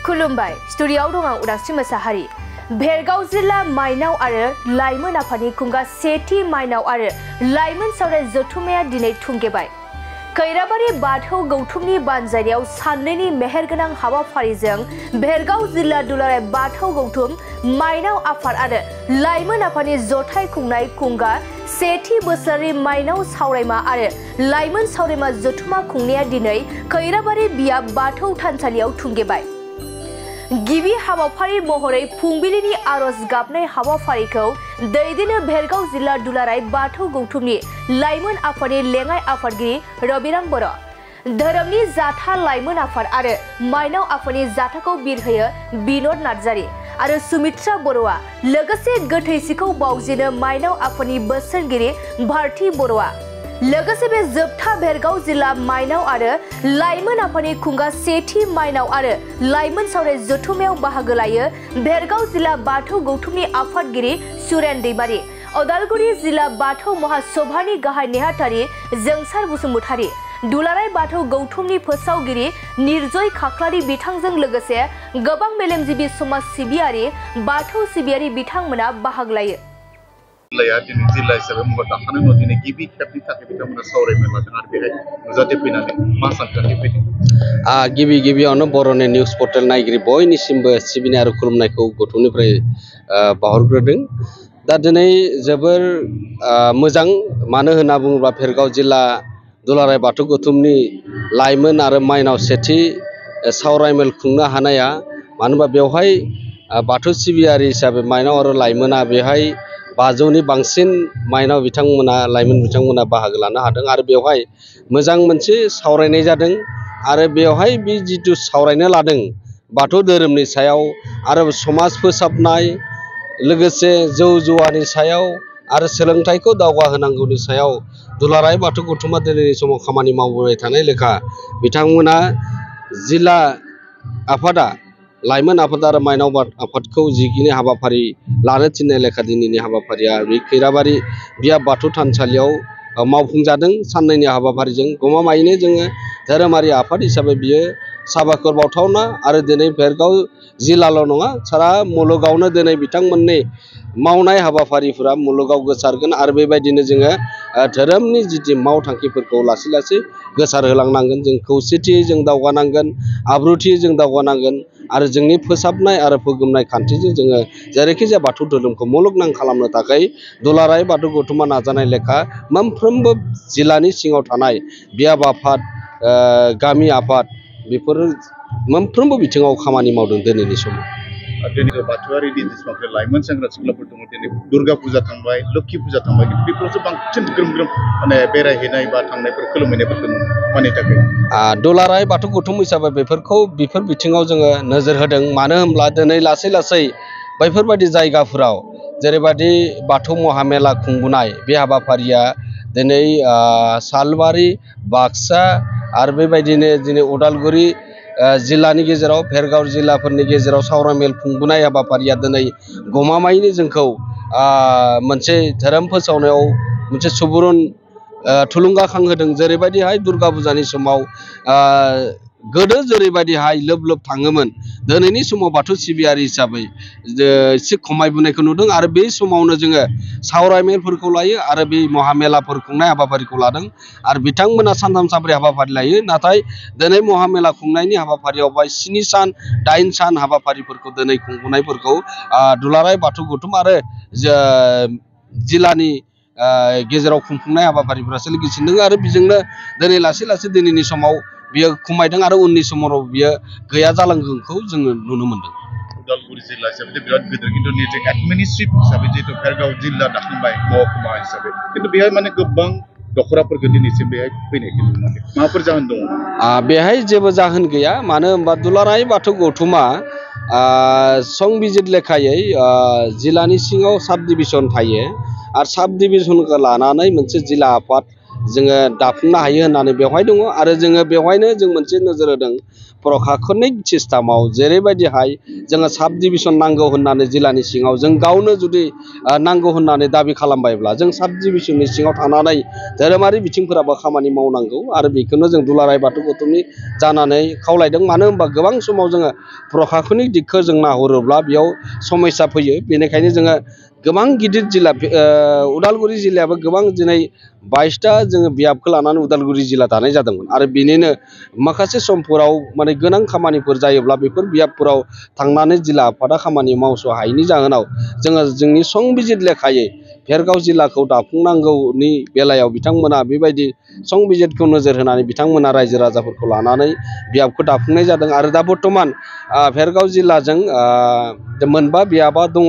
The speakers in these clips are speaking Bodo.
खुलुमबाय स्टुडियोआव दं आं उदांस्रि मोसाहारि। भेरगाव जिल्ला माइनाव आरो लाइमोन आफादनि खुंगा सेथि माइनाव आरो लाइमोन सावराय जथुम्माया दिनै थुंगेबाय। खैराबारि बाथौ गौथुमनि बानजायनायाव साननैनि मेहेरगोनां हाबाफारिजों भेरगाव जिल्ला दुलाराय बाथौ गौथुम माइनाव आफाद आरो लाइमोन आफादनि जथाय खुंनाय खुंगा सेथि बोसोरारि माइनाव सावरायमा आरो लाइमोन सावरायमा जथुम्मा खुंनाया दिनै खैराबारि बियाब बाथौ थानसालियाव थुंगेबाय। गिबि हाबाफारि महरै फुंबिलिनि आरज गाबनाय हाबाफारिखौ दैदेनो भेरगाव जिल्ला दुलाराय बाथौ गौथुमनि लाइमोन आफादनि लेङाइ आफादगिरि रबिराम बर', धोरोमनि जाथा लाइमोन आफाद आरो माइनाव आफादनि जाथाखौ बिरहोयो बिनोद नार्जारी आरो सुमित्रा बर'आ, लोगोसे गोथैसिखौ बावजेनो माइनाव आफादनि बोसोनगिरि भारती बर'आ। लोगोसे बे जोबथा भेरगाव जिल्ला माइनाव आरो लाइमोन आफादनि खुंगा सेथि माइनाव आरो लाइमोन सावराय जथुम्मायाव बाहागो लायो भेरगाव जिल्ला बाथौ गौथुमनि आफादगिरि सुरेन दैमारी, उदालगुरि जिल्ला बाथौ महासभानि गाहाय नेहाथारि जोंसार बसुमतारी, दुलाराय बाथौ गौथुमनि फोसावगिरि निर्जय खाख्लारि बिथांजों लोगोसे गोबां मेलेमजिबि समाज सिबियारि बाथौ सिबियारि बिथांमोना बाहागो लायो। जिल्ला हिसाबै महर दाखानाय उनाव दिनै गिबि खेबनि थाखाय बिथांमोना सावरायनो लादों आरो बेहाय नुजाथि फैनानै मा सानखांथि फैदों। गिबियावनो बर'नि निउस पर्टेल नायगिरि बयनिसिमबो सिबिनाय आरो खुलुमनायखौ गौथुमनिफ्राय बावहरग्रोदों। दा दिनै जोबोर मोजां, मानो होनना बुङोब्ला भेरगाव जिल्ला दुलाराय बाथौ गौथुमनि लाइमोन आरो माइनाव सेथि सावरायमेल खुंनो हानाया, मानो होनबा बेवहाय बाथौ सिबियारि हिसाबै माइनाव आरो लाइमोना बेहाय 500नि बांसिन माइनाव बिथांमोना लाइमोन बिथांमोना बाहागो लानो हादों आरो बेवहाय मोजां मोनसे सावरायनाय जादों। आरो बेवहाय बे जिथु सावरायनो लादों बाथौ धोरोमनि सायाव आरो समाज फोसाबनाय, लोगोसे जौ जुवानि सायाव आरो सोलोंथाइखौ दावगाहोनांगौनि सायाव दुलाराय बाथौ गौथुमा दिनैनि समाव खामानि मावबोबाय थानाय लेखा बिथांमोना जिल्ला आफादा लाइमोन आफाद आरो माइनाव आफादखौ जिखिनि हाबाफारि लानो थिननाय लेखा दिनैनि हाबाफारिया बे खैराबारि बियाब बाथौ थानसालियाव मावफुंजादों। साननैनि हाबाफारिजों गमामायैनो जोङो धोरोमारि आफाद हिसाबै बियो साबायखर बावथावना आरो दिनै भेरगाव जिल्लाल' नङा, सारा मुलुगावनो दिनै बिथांमोननि मावनाय हाबाफारिफोरा मुलुगाव गोसारगोन आरो बेबायदिनो जोङो धोरोमनि जिथु मावथांखिफोरखौ लासै लासै गोसारहोलांनांगोन। जों खौसेथियै जों दावगानांगोन, आब्रुथियै जों दावगानांगोन आरो जोंनि फोसाबनाय आरो फोगोमनाय खान्थिजों जोङो जेरैखि जाया बाथौ धोरोमखौ मुलुगनां खालामनो थाखाय दुलाराय बाथौ गौथुमा नाजानाय लेखा मोनफ्रोमबो जिल्लानि सिङाव थानाय बियाब आफाद, गामि आफाद, बेफोर मोनफ्रोमबो बिथिङाव खामानि मावदों दिनैनि समाव। दिनै बाथौआरि दिनै लाइमोन सेंग्रा सिख्लाफोर दङ, दिनै दुर्गा फुजा थांबाय, लोक्षि फुजा थांबाय, बेफोरावसो बांसिन ग्रोम ग्रोम माने बेरायहैनाय बा थांनायफोर खुलुमहैनायफोरखौ मानि थाखाय दुलाराय बाथौ गौथुम हिसाबै बेफोर बिथिङाव जोङो नोजोर होदों। मानो होनब्ला दिनै लासै लासै बैफोरबायदि जायगाफोराव जेरैबायदि बाथौ महामेला खुंबोनाय बे हाबाफारिया दिनै सालबारि, बाक्सा आरो बेबायदिनो दिनै उदालगुरि जिल्लानि गेजेराव भेरगाव जिल्लाफोरनि गेजेराव सावरायमेल खुंबोनाय हाबाफारिया दिनै गमामायैनो जोंखौ मोनसे धोरोम फोसावनायाव मोनसे सुबुरुन थुलुंगाखांहोदों। जेरैबायदिहाय दुर्गा फुजानि समाव गोदो जेरैबायदिहाय लोब लोब थाङोमोन, दिनैनि समाव बाथौ सिबियारि हिसाबै एसे खमायबोनायखौ नुदों आरो बे समावनो जोङो सावरायमेलफोरखौ लायो आरो बे महामेलाफोर खुंनाय हाबाफारिखौ लादों आरो बिथांमोना 3 सानब्रै हाबाफारि लायो। नाथाय दिनै महामेला खुंनायनि हाबाफारियाव 7 सान 8 सान हाबाफारिफोरखौ दिनै खुंबोनायफोरखौ दुलाराय बाथौ गौथुम आरो जिल्लानि गेजेराव खुंफुंनाय हाबाफारिफोरा सोलिगासिनो दङ आरो बेजोंनो दिनै लासै लासै दिनैनि समाव बियो खमायदों आरो उननि समाव बियो गैया जालांगोनखौ जोङो नुनो मोनदों। उदालगुरि जिल्ला हिसाबै बिराद गिदिर, खिन्थु निजे एडमिनिस्ट्रेटिभ हिसाबै जिहेतु भेरगाव जिल्ला दाखांबाय महकुमा हिसाबै, खिन्थु बेहाय माने गोबां दखराफोरखौ दिनैसिम बेहाय फैनायखौ नुनो मोनाखै। माबाफोर जाहोन दङ? बेहाय जेबो जाहोन गैया। मानो होनबा दुलाराय बाथौ गौथुमा संबिजित लेखायै जिल्लानि सिङाव साब डिभिजन थायो आरो साब डिभिजनखौ लानानै मोनसे जिल्ला आफाद जोङो दाफुंनो हायो होननानै बेवहाय दङ आरो जोङो बेवहायनो जों मोनसे नोजोर होदों प्रशासनिक सिस्टेमाव जेरैबायदिहाय जोङो साब डिभिजन नांगौ होननानै जिल्लानि सिङाव जों गावनो जुदि नांगौ होननानै दाबि खालामबायब्ला जों साब डिभिजननि सिङाव थानानै धोरोमारि बिथिंफोराबो खामानि मावनांगौ आरो बेखौनो जों दुलाराय बाथौ गौथुमनि जानानै खावलायदों। मानो होनबा गोबां समाव जोङो प्रशासनिक दिगखौ जों नाहरोब्ला बेयाव समस्या फैयो। बेनिखायनो जोङो गोबां गिदिर जिल्ला उदालगुरि जिल्लायाबो गोबां दिनै 22टा जोङो बियाबखौ लानानै उदालगुरि जिल्ला दानाय जादोंमोन आरो बिनिनो माखासे समफोराव माने गोनां खामानिफोर जायोब्ला बेफोर बियाबफोराव थांनानै जिल्ला आफादा खामानि मावस' हायैनि जाहोनाव जोङो जोंनि संबिजित लेखायै भेरगाव जिल्लाखौ दाफुंनांगौनि बेलायाव बिथांमोना बेबायदि संबिजितखौ नोजोर होनानै बिथांमोना रायजो राजाफोरखौ लानानै बियाबखौ दाफुंनाय जादों आरो दा बर्थमान भेरगाव जिल्लाजों मोनबा बियाबा दङ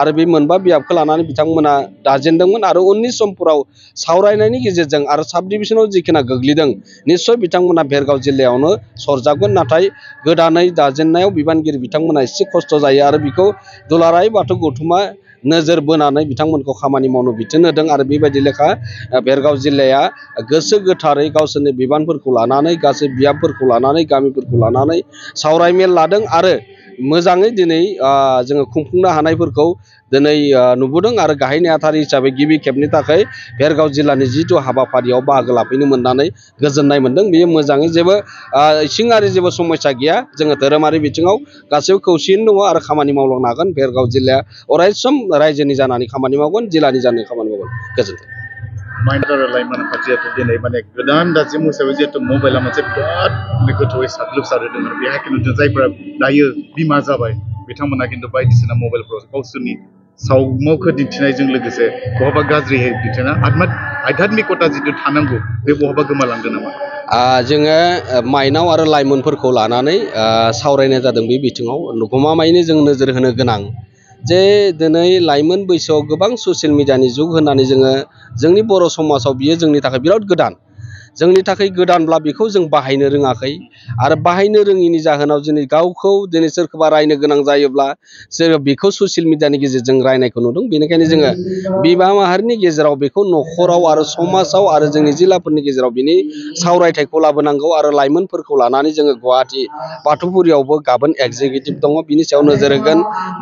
आरो बे मोनबा बियाबखौ लानानै बिथांमोना दाजेनदोंमोन आरो उननि समफोराव सावरायनायनि गेजेरजों आरो साब डिभिजनाव जिखिना गोग्लैदों निस्सय बिथांमोना भेरगाव जिल्लायावनो सरजागोन। नाथाय गोदानै दाजेननायाव बिबानगिरि बिथांमोना एसे खस्थ' जायो आरो बेखौ दुलाराय बाथौ गौथुमा नोजोर बोनानै बिथांमोनखौ खामानि मावनो बिथोन होदों आरो बेबायदि लेखा भेरगाव जिल्लाया गोसो गोथारै गावसोरनि बिबानफोरखौ लानानै गासै बियाबफोरखौ लानानै गामिफोरखौ लानानै सावरायमेल लादों आरो मोजाङै दिनै जोङो खुंफुंनो हानायफोरखौ दिनै नुबोदों आरो गाहाय नेहाथारि हिसाबै गिबि खेबनि थाखाय भेरगाव जिल्लानि जिथु हाबाफारियाव बाहागो लाफैनो मोननानै गोजोननाय मोनदों। बेयो मोजाङै जेबो इसिङारि जेबो समस्या गैया। जोङो धोरोमारि बिथिङाव गासैबो खौसेयैनो दङ आरो खामानि मावलांनो हागोन। भेरगाव जिल्लाया अरायसम रायजोनि जानानै खामानि मावगोन, जिल्लानि जानानै खामानि मावगोन। गोजोन्थों। माइनाव लाइमोन आफाद जिहेतु दिनै माने गोदान दाजेम हिसाबै जिहेतु मबाइला मोनसे बिराद गोथौयै साग्लोबसारदों आरो बेहाय खिन्थु जायफोरा दायो बिमा जाबाय बिथांमोना खिन्थु बायदिसिना मबाइलफोराव गावसोरनि सावमुखौ दिन्थिनायजों लोगोसे बहाबा गाज्रियै दिन्थिना आध्यात्मिकता जिथु थानांगौ बे बहाबा गोमालांदों नामा? जोङो माइनाव आरो लाइमोनफोरखौ लानानै सावरायनाय जादों बे बिथिङाव गमामायैनो जों नोजोर होनो गोनां जे दिनै लाइमोन बैसोआव गोबां ससियेल मिडियानि जुग होननानै जोङो जोंनि बर' समाजाव बियो जोंनि थाखाय बिराद गोदान। जोंनि थाखाय गोदानब्ला बेखौ जों बाहायनो रोङाखै आरो बाहायनो रोङिनि जाहोनाव दिनै गावखौ दिनै सोरखौबा रायनो गोनां जायोब्ला जोङो बेखौ ससियेल मिडियानि गेजेरजों रायनायखौ नुदों। बेनिखायनो जोङो बिमा माहारिनि गेजेराव बेखौ न'खराव आरो समाजाव आरो जोंनि जिल्लाफोरनि गेजेराव बिनि सावरायथायखौ लाबोनांगौ आरो लाइमोनफोरखौ लानानै जोङो गुवाहाटि बाथौफुरियावबो गाबोन एग्जिकिउटिभ दङ, बिनि सायाव नोजोर होगोन।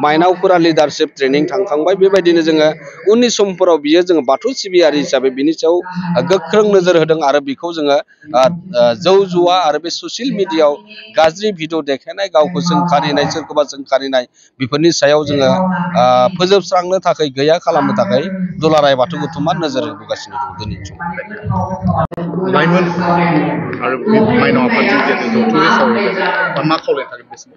माइनावफोरा लिडारशिप ट्रेनिं थांखांबाय। बेबायदिनो जोङो उननि समफोराव बियो जोङो बाथौ सिबियारि हिसाबै बिनि सायाव गोख्रों नोजोर होदों आरो बेखौ जोङो जौ जुवा आरो बे ससियेल मिडियायाव गाज्रि भिडिअ देखायनाय, गावखौ सोंखारिनाय, सोरखौबा सोंखारिनाय बेफोरनि सायाव जोङो फोजोबस्रांनो थाखाय गैया खालामनो थाखाय दुलाराय बाथौ गौथुमा नोजोर होबोगासिनो दं दिनैनि समाव। लाइमोन आरो माइनाव आफादजों जिहेतु जथुमै सावरायगोन मा खावलायनो थागोन बे समाव?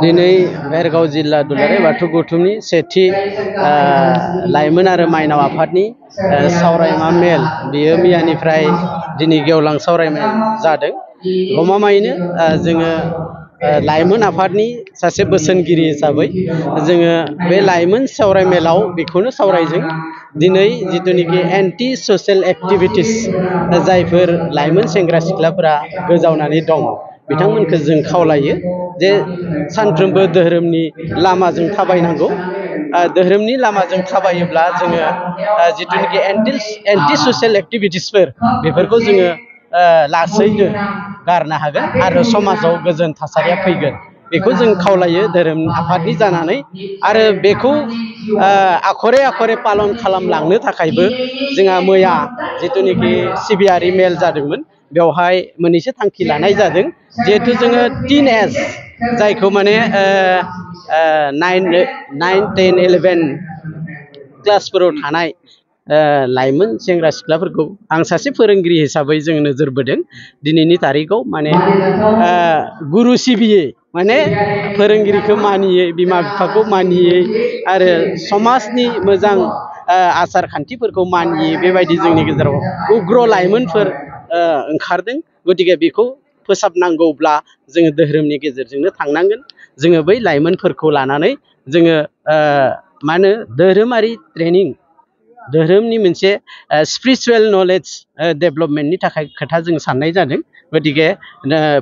दिनै भेरगाव जिल्ला दुलाराय बाथौ गौथुमनि सेथि लाइमोन आरो माइनाव आफादनि सावरायमा मेल बियो मैयानिफ्राय दिनै गेवलां सावरायमेल जादों। गमामायैनो जोङो लाइमोन आफादनि सासे बोसोनगिरि हिसाबै जोङो बे लाइमोन सावरायमेलाव बेखौनो सावरायदों दिनै जिथुनिखि एन्टि ससियेल एक्टिभिटिस जायफोर लाइमोन सेंग्रा सिख्लाफोरा गोजावनानै दं बिथांमोनखौ जों खावलायो जे सानफ्रोमबो धोरोमनि लामाजों थाबायनांगौ। धोरोमनि लामाजों थाबायोब्ला जोङो जिथुनिखि एन्टि ससियेल एक्टिभिटिसफोर बेफोरखौ जोङो लासैनो गारनो हागोन आरो समाजाव गोजोन थासारिया फैगोन। बेखौ जों खावलायो धोरोम आफादनि जानानै आरो बेखौ आखरे आखरे पालन खालामलांनो थाखायबो जोंहा मैया जिथुनिखि सिबियारि मेल जादोंमोन बेवहाय मोननैसो थांखि लानाय जादों। जिहेथु जोङो टिन एज जायखौ माने 9, 10, 11 क्लासफोराव थानाय लाइमोन सेंग्रा सिख्लाफोरखौ आं सासे फोरोंगिरि हिसाबै जों नोजोर बोदों दिनैनि तारिखआव माने गुरु सिबियै माने फोरोंगिरिखौ मानियै, बिमा बिफाखौ मानियै आरो समाजनि मोजां आसार खान्थिफोरखौ मानियै बेबायदि जोंनि गेजेराव उग्र लाइमोनफोर ओंखारदों। गतिके बेखौ फोसाबनांगौब्ला जोङो धोरोमनि गेजेरजोंनो थांनांगोन। जोङो बै लाइमोनफोरखौ लानानै जोङो मा होनो धोरोमारि ट्रेनिं, धोरोमनि मोनसे स्पिरिचुवेल नलेज डेभेलपमेन्टनि थाखाय खोथा जों साननाय जादों। गतिके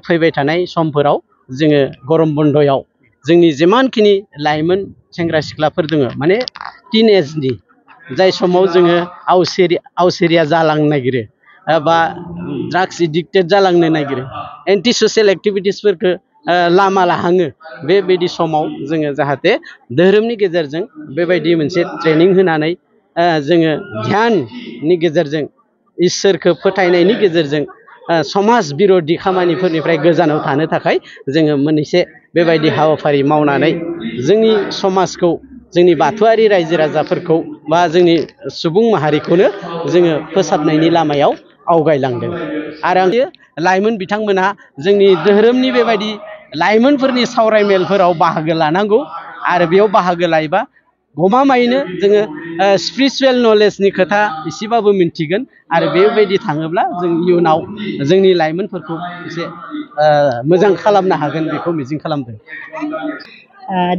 फैबाय थानाय समफोराव जोङो गरम बन्दयाव जोंनि जिमानखिनि लाइमोन सेंग्रा सिख्लाफोर दङ माने टिन एजनि जाय समाव जोङो आवसेरिया जालांनो नागिरो बा ड्राग्स एडिक्टेड जालांनो नागिरो एन्टि ससियेल एक्टिभिटिसफोरखौ लामा लाहाङो बेबायदि समाव जोङो जाहाथे धोरोमनि गेजेरजों बेबायदि मोनसे ट्रेनिं होनानै जोङो ध्याननि गेजेरजों इसोरखौ फोथायनायनि गेजेरजों समाज बिरोधी खामानिफोरनिफ्राय गोजानाव थानो थाखाय जोङो मोनसे बेबायदि हाबाफारि मावनानै जोंनि समाजखौ जोंनि बाथौआरि रायजो राजाफोरखौ बा जोंनि सुबुं माहारिखौनो जोङो फोसाबनायनि लामायाव आवगायलांदों आरो लाइमोन बिथांमोना जोंनि धोरोमनि बेबायदि लाइमोनफोरनि सावरायमेलफोराव बाहागो लानांगौ आरो बेयाव बाहागो लायोबा गमामायैनो जोङो स्पिरिचुवेल नलेजनि खोथा एसेबाबो मिन्थिगोन आरो बेबायदि थाङोब्ला जों इयुनाव जोंनि लाइमोनफोरखौ एसे मोजां खालामनो हागोन बेखौ मिजिं खालामदों।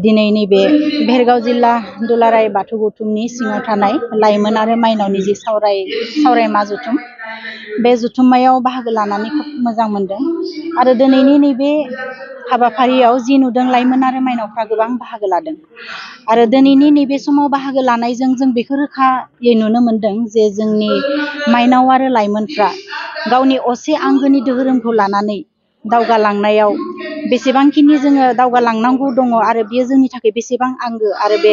दिनै नैबे भेरगाव जिल्ला दुलाराय बाथौ गौथुमनि सिङाव थानाय लाइमोन आरो माइनावनि जि सावरायमा जथुम बे जथुम्मायाव बाहागो लानानै खोब मोजां मोनदों आरो दिनैनि नैबे हाबाफारियाव जि नुदों लाइमोन आरो माइनावफ्रा गोबां बाहागो लादों आरो दिनैनि नैबे समाव बाहागो लानायजों जों बेखौ रोखायै नुनो मोनदों जे जोंनि माइनाव आरो लाइमोनफ्रा गावनि असे आंगोनि धोरोमखौ लानानै दावगालांनायाव बेसेबांखिनि जोङो दावगालांनांगौ दङ आरो बेयो जोंनि थाखाय बेसेबां आंगो आरो बे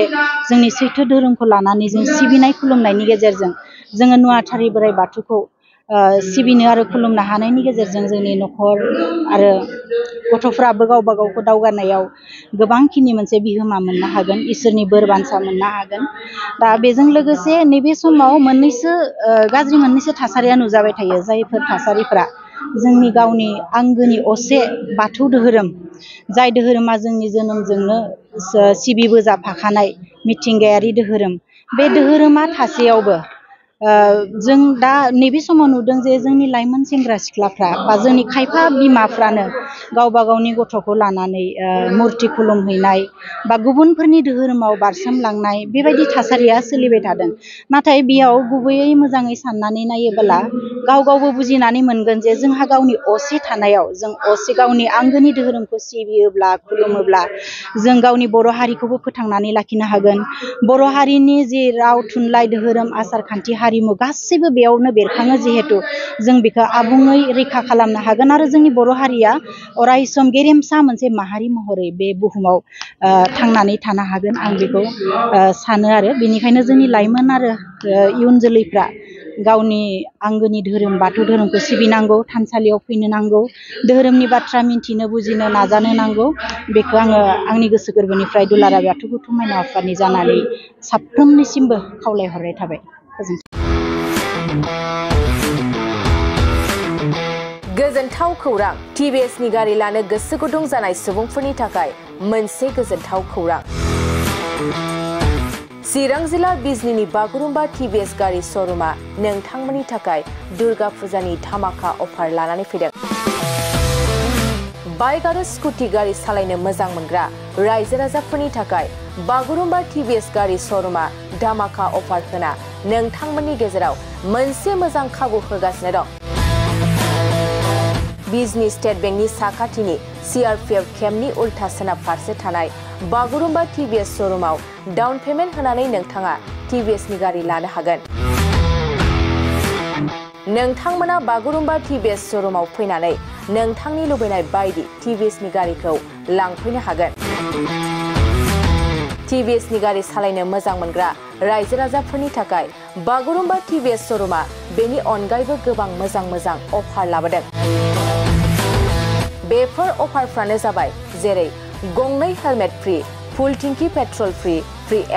जोंनि सैथो धोरोमखौ लानानै जों सिबिनाय खुलुमनायनि गेजेरजों जोङो नुवाथारि बोराइ बाथौखौ सिबिनो आरो खुलुमनो हानायनि गेजेरजों जोंनि न'खर आरो गथ'फ्राबो गावबा गावखौ दावगानायाव गोबांखिनि मोनसे बिहोमा मोननो हागोन इसोरनि बोर बान्सा मोननो हागोन। दा बेजों लोगोसे नैबे समाव गाज्रि मोननैसो थासारिया नुजाबाय थायो जायफोर थासारिफ्रा जोंनि गावनि आंगोनि असे बाथौ धोरोम जाय धोरोमा जोंनि जोनोमजोंनो सिबिबोजाफाखानाय मिथिंगायारि धोरोम बे धोरोमा थासेयावबो जों दा नैबे समाव नुदों जे जोंनि लाइमोन सेंग्रा सिख्लाफ्रा बा जोंनि खायफा बिमाफ्रानो गावबा गावनि गथ'खौ लानानै मुर्ति खुलुमहैनाय बा गुबुनफोरनि धोरोमाव बारसोमलांनाय बेबायदि थासारिया सोलिबाय थादों। नाथाय बेयाव गुबैयै मोजाङै साननानै नायोबोला गावबो बुजिनानै मोनगोन जे जोंहा गावनि असे थानायाव जों असे गावनि आंगोनि धोरोमखौ सिबियोब्ला खुलुमोब्ला जों गावनि बर' हारिखौबो फोथांनानै लाखिनो हागोन। बर' हारिनि जि राव थुनलाइ धोरोम आसार खान्थि हारिमु गासैबो बेयावनो बेरखाङो जिहेतु जों बेखौ आबुङै रैखा खालामनो हागोन आरो जोंनि बर' हारिया अरायसम गेरेमसा मोनसे माहारि महरै बे बुहुमाव थांनानै थानो हागोन आं बेखौ सानो आरो बेनिखायनो जोंनि लाइमोन आरो इयुन जोलैफ्रा गावनि आंगोनि धोरोम बाथौ धोरोमखौ सिबिनांगौ थानसालियाव फैनो नांगौ धोरोमनि बाथ्रा मिन्थिनो बुजिनो नाजानो नांगौ बेखौ आङो आंनि गोसो गोरबोनिफ्राय दुलाराय बाथौ गौथुम माइनाव आफादनि जानानै साफ्रोमनिसिमबो खावलायहरनाय थाबाय। गोजोनथाव खौरां टिभिएसनि गारि लानो गोसो गुदुं जानाय सुबुंफोरनि थाखाय मोनसे गोजोनथाव खौरां चिरां जिल्ला बिजनीनि बागुरुम्बा टिभिएस गारि श'रुमा नोंथांमोननि थाखाय दुर्गा फुजानि धामाका अफार लानानै फैदों। बाइक आरो स्कुटि गारि सालायनो मोजां मोनग्रा रायजो राजाफोरनि थाखाय बागुरुम्बा टिभिएस गारि श'रुमा धामाका अफार होना नोंथांमोननि गेजेराव मोनसे मोजां खाबु होगासिनो दं। बिजनी स्टेट बेंकनि साखाथिनि CRPF केम्पनि उल्था सोनाब फारसे थानाय बागुरुम्बा टिभिएस श'रुमाव डाउन पेमेन्ट होनानै नोंथाङा टिभिएसनि गारि लानो हागोन। नोंथांमोना बागुरुम्बा टिभिएस श'रुमाव फैनानै नोंथांनि लुबैनाय बायदि टिभिएसनि गारिखौ लांफैनो हागोन। टिभिएसनि गारि सालायनो मोजां मोनग्रा रायजो राजाफोरनि थाखाय बागुरुम्बा टिभिएस श'रुमा बेनि अनगायैबो गोबां मोजां अफार लाबोदों। बेफोर अफारफ्रानो जाबाय जेरै गंनै हेलमेट फ्रि, फुल टिंकि पेट्रल फ्रि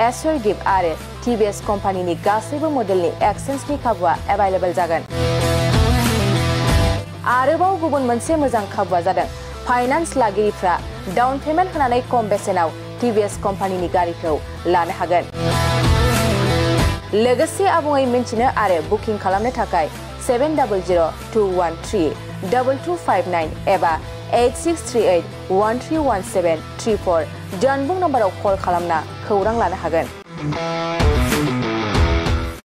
एसर गिफ्ट आरो टिभिएस कम्पानिनि गासैबो मडेलनि एक्सचेन्जनि खाबुआ एभेलेबल जागोन। आरोबाव गुबुन मोनसे मोजां खाबुआ जादों फाइनान्स लागिरिफ्रा डाउन पेमेन्ट होनानै खम बेसेनाव टिभिएस कम्पानिनि गारिखौ लानो हागोन। लोगोसे आबुङै मिन्थिनो आरो बुकिं खालामनो थाखाय 7002132259 एबा 8638131734 जानबुं नम्बराव कल खालामना खौरां लानो हागोन।